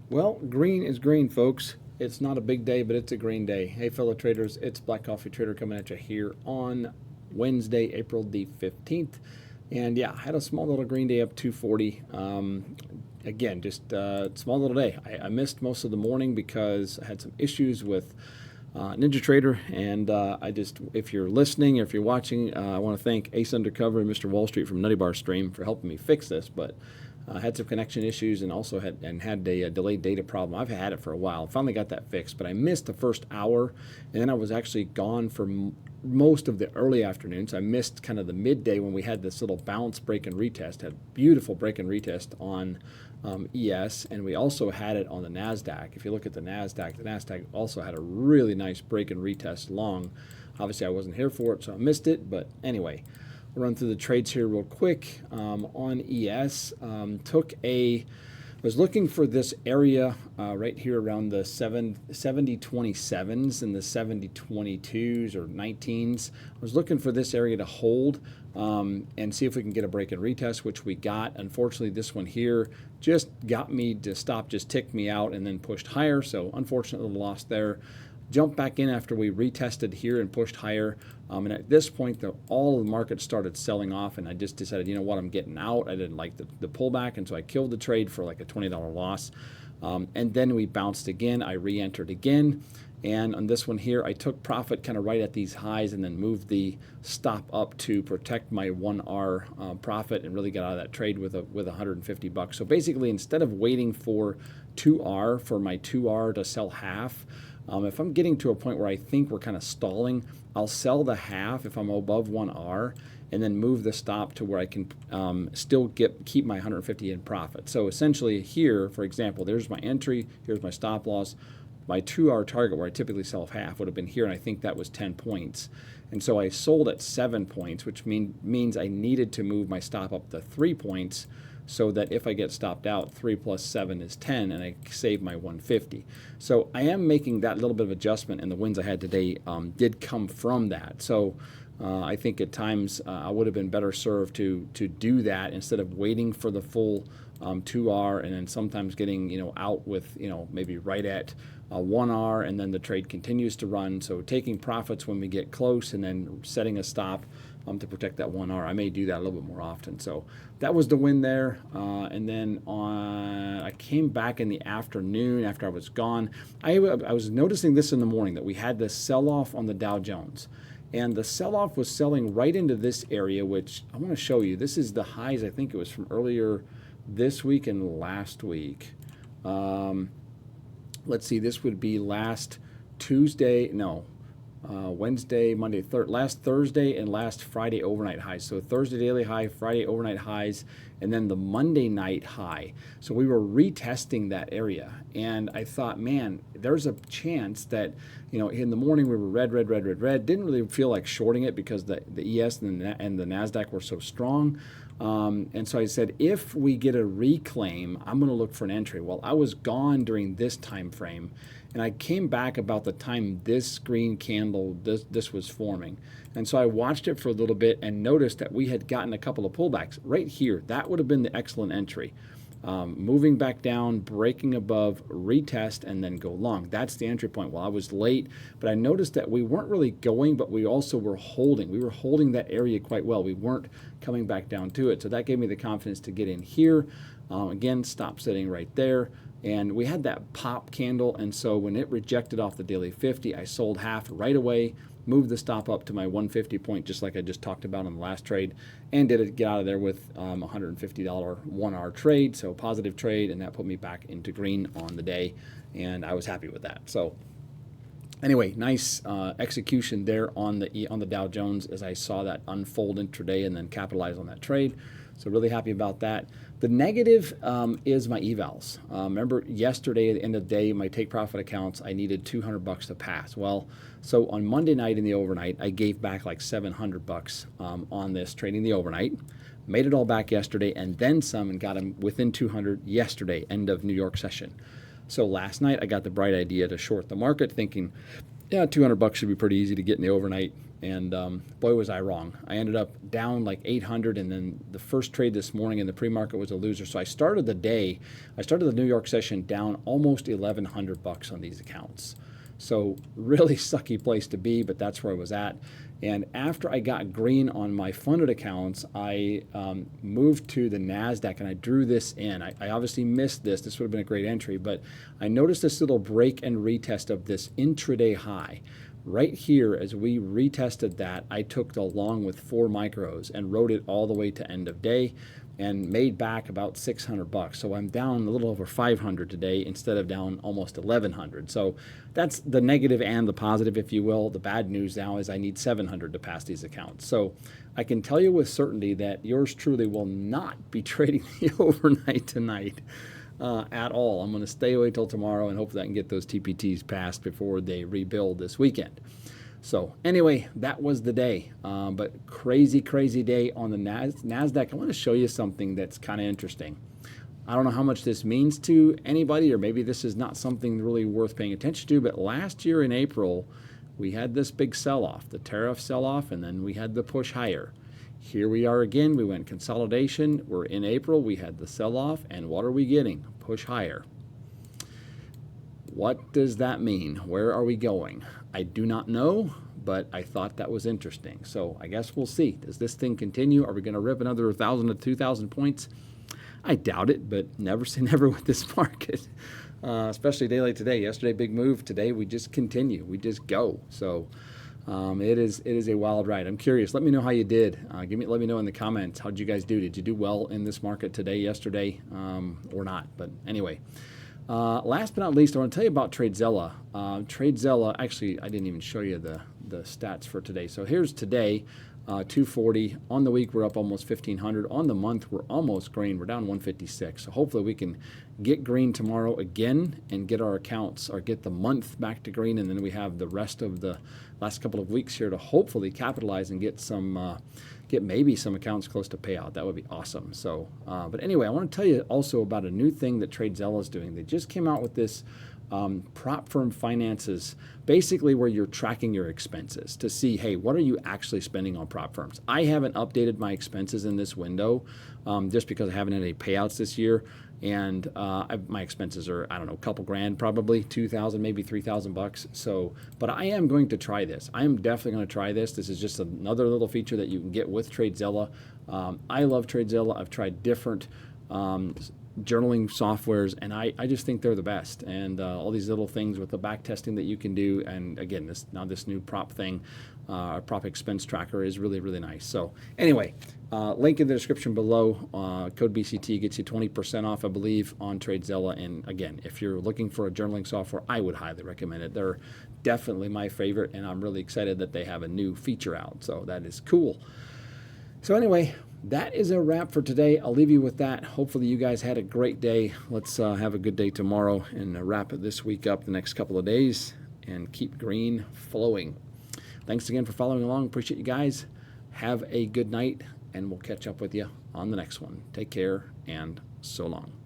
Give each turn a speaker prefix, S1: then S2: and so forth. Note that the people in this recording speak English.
S1: Well, green is green, folks. It's not a big day, but it's a green day. Hey, fellow traders, it's Black Coffee Trader coming at you here on Wednesday, April the 15th. And yeah, I had a small little green day up 240. Again, just a small little day. I missed most of the morning because I had some issues with Ninja Trader. And if you're listening or if you're watching, I want to thank Ace Undercover and Mr. Wall Street from Nutty Bar Stream for helping me fix this. But had some connection issues and also had a delayed data problem. I've had it for a while. Finally got that fixed, but I missed the first hour, and then I was actually gone for most of the early afternoon. So I missed kind of the midday when we had this little bounce break and retest. Had a beautiful break and retest on ES, and we also had it on the NASDAQ. If you look at the NASDAQ also had a really nice break and retest long. Obviously, I wasn't here for it, so I missed it, but anyway. We'll run through the trades here real quick. On ES, was looking for this area right here around the 70.27s and the 70.22s or 19s. I was looking for this area to hold and see if we can get a break and retest, which we got. Unfortunately, this one here just got me to stop, just ticked me out and then pushed higher. So unfortunately, lost there. Jumped back in after we retested here and pushed higher. And at this point, all of the market started selling off, and I just decided, you know what, I'm getting out. I didn't like the pullback, and so I killed the trade for like a $20 loss. And then we bounced again. I re-entered again. And on this one here, I took profit kind of right at these highs and then moved the stop up to protect my 1R profit and really got out of that trade with $150. So basically, instead of waiting for 2R for my 2R to sell half, if I'm getting to a point where I think we're kind of stalling, I'll sell the half if I'm above 1R and then move the stop to where I can still keep my 150 in profit. So essentially here, for example, there's my entry, here's my stop loss. My 2R target where I typically sell half would have been here, and I think that was 10 points. And so I sold at 7 points, which means I needed to move my stop up to 3 points so that if I get stopped out, 3 plus 7 is 10, and I save my 150. So I am making that little bit of adjustment, and the wins I had today did come from that. So I think at times I would have been better served to do that instead of waiting for the full 2R and then sometimes getting out with maybe right at 1R, and then the trade continues to run. So taking profits when we get close and then setting a stop to protect that 1R. I may do that a little bit more often. So that was the win there. And then I came back in the afternoon after I was gone. I was noticing this in the morning that we had this sell-off on the Dow Jones. And the sell-off was selling right into this area, which I want to show you. This is the highs. I think it was from earlier this week and last week. Let's see, this would be last Tuesday, no, Wednesday, Monday, last Thursday and last Friday overnight highs. So Thursday daily high, Friday overnight highs, and then the Monday night high. So we were retesting that area. And I thought, man, there's a chance that, in the morning we were red. Didn't really feel like shorting it because the ES and the NASDAQ were so strong. And so I said, if we get a reclaim, I'm going to look for an entry. Well, I was gone during this time frame, and I came back about the time this green candle, this was forming. And so I watched it for a little bit and noticed that we had gotten a couple of pullbacks right here. That would have been the excellent entry. Moving back down, breaking above, retest, and then go long. That's the entry point. Well, I was late, but I noticed that we weren't really going, but we also were holding. We were holding that area quite well. We weren't coming back down to it. So that gave me the confidence to get in here. Again, stop sitting right there. And we had that pop candle, and so when it rejected off the daily 50, I sold half right away, moved the stop up to my 150 point, just like I just talked about on the last trade, and did it get out of there with $150 1R trade, so positive trade, and that put me back into green on the day, and I was happy with that. So anyway, nice execution there on the Dow Jones as I saw that unfold intraday and then capitalize on that trade. So really happy about that. The negative is my evals. Remember yesterday at the end of the day, my take profit accounts, I needed $200 to pass. Well, so on Monday night in the overnight, I gave back like $700 on this trading the overnight. Made it all back yesterday and then some, and got them within 200 yesterday, end of New York session. So last night I got the bright idea to short the market, thinking, yeah, $200 should be pretty easy to get in the overnight. And boy, was I wrong. I ended up down like 800, and then the first trade this morning in the pre-market was a loser. So I started the New York session down almost 1,100 bucks on these accounts. So really sucky place to be, but that's where I was at. And after I got green on my funded accounts, I moved to the NASDAQ and I drew this in. I obviously missed this. This would have been a great entry, but I noticed this little break and retest of this intraday high. Right here, as we retested that, I took the long with 4 micros and rode it all the way to end of day and made back about 600 bucks. So I'm down a little over 500 today instead of down almost 1,100. So that's the negative and the positive, if you will. The bad news now is I need 700 to pass these accounts. So I can tell you with certainty that yours truly will not be trading the overnight tonight. At all. I'm going to stay away till tomorrow and hopefully I can get those TPTs passed before they rebuild this weekend. So anyway, that was the day. But crazy day on the NASDAQ. I want to show you something that's kind of interesting. I don't know how much this means to anybody, or maybe this is not something really worth paying attention to, but last year in April, we had this big sell-off, the tariff sell-off, and then we had the push higher. Here we are again. We went consolidation. We're in April. We had the sell-off. And what are we getting? Push higher. What does that mean? Where are we going? I do not know, but I thought that was interesting. So I guess we'll see. Does this thing continue? Are we going to rip another 1,000 to 2,000 points? I doubt it, but never say never with this market, especially a day like today. Yesterday, big move. Today, we just continue. We just go. So it is a wild ride. I'm curious. Let me know how you did. Let me know in the comments. How did you guys do? Did you do well in this market today, yesterday, or not? But anyway, last but not least, I want to tell you about TradeZella. TradeZella. Actually, I didn't even show you the stats for today. So here's today. 240 on the week. We're up almost 1,500 on the month. We're almost green. We're down 156. So hopefully we can get green tomorrow again and get our accounts, or get the month back to green, and then we have the rest of the last couple of weeks here to hopefully capitalize and get some get maybe some accounts close to payout. That would be awesome. So but anyway, I want to tell you also about a new thing that TradeZella is doing. They just came out with this prop firm finances, basically where you're tracking your expenses to see, hey, what are you actually spending on prop firms? I haven't updated my expenses in this window just because I haven't had any payouts this year. And my expenses are, I don't know, a couple grand, probably 2,000, maybe 3,000 bucks. So, but I am going to try this. I am definitely going to try this. This is just another little feature that you can get with TradeZella. I love TradeZella. I've tried different journaling softwares, and I just think they're the best. And all these little things with the back testing that you can do, and again, this new prop thing, prop expense tracker is really nice. So anyway, link in the description below. Code BCT gets you 20% off, I believe, on TradeZella. And again, if you're looking for a journaling software, I would highly recommend it. They're definitely my favorite, and I'm really excited that they have a new feature out. So that is cool. So anyway, that is a wrap for today. I'll leave you with that. Hopefully you guys had a great day. Let's have a good day tomorrow and wrap this week up the next couple of days and keep green flowing. Thanks again for following along. Appreciate you guys. Have a good night, and we'll catch up with you on the next one. Take care, and so long.